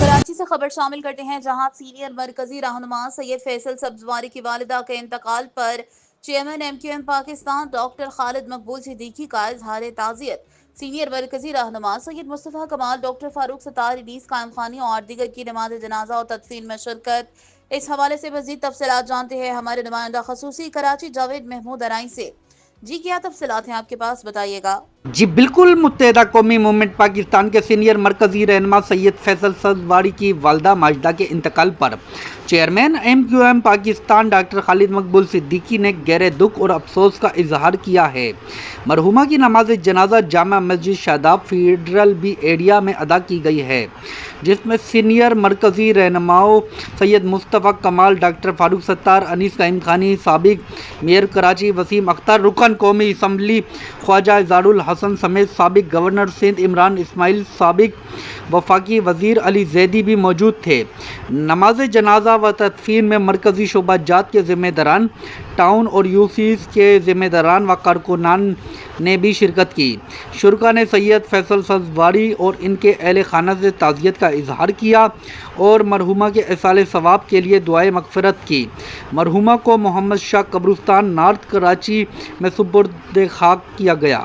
کراچی سے خبر شامل کرتے ہیں، جہاں سینئر مرکزی رہنما سید فیصل سبزواری کی والدہ کے انتقال پر چیئرمین MQM پاکستان ڈاکٹر خالد مقبول صدیقی کا اظہار تعزیت۔ سینئر مرکزی رہنما سید مصطفیٰ کمال، ڈاکٹر فاروق ستار، انیس قائم خانی اور دیگر کی نماز جنازہ اور تدفین میں شرکت۔ اس حوالے سے مزید تفصیلات جانتے ہیں ہمارے نمائندہ خصوصی کراچی جاوید محمود ارائیں سے۔ جی کیا تفصیلات ہیں آپ کے پاس، بتائیے گا۔ جی بالکل، متحدہ قومی موومنٹ پاکستان کے سینئر مرکزی رہنما سید فیصل سبزواری کی والدہ ماجدہ کے انتقال پر چیئرمین MQM پاکستان ڈاکٹر خالد مقبول صدیقی نے گہرے دکھ اور افسوس کا اظہار کیا ہے۔ مرحومہ کی نماز جنازہ جامع مسجد شاداب فیڈرل بی ایریا میں ادا کی گئی ہے، جس میں سینئر مرکزی رہنماؤں سید مصطفیٰ کمال، ڈاکٹر فاروق ستار، انیس قائم خانی، سابق میئر کراچی وسیم اختر، رکن قومی اسمبلی خواجہ اظہار الحسن سمیت سابق گورنر سندھ عمران اسماعیل، سابق وفاقی وزیر علی زیدی بھی موجود تھے۔ نماز جنازہ و تدفین میں مرکزی شعبہ جات کے ذمہ داران، ٹاؤن اور UCs کے ذمہ داران و کارکنان نے بھی شرکت کی۔ شرکاء نے سید فیصل سبزواری اور ان کے اہل خانہ سے تعزیت کا اظہار کیا اور مرحومہ کے ایصال ثواب کے لیے دعائے مغفرت کی۔ مرحومہ کو محمد شاہ قبرستان نارتھ کراچی میں سپرد خاک کیا گیا۔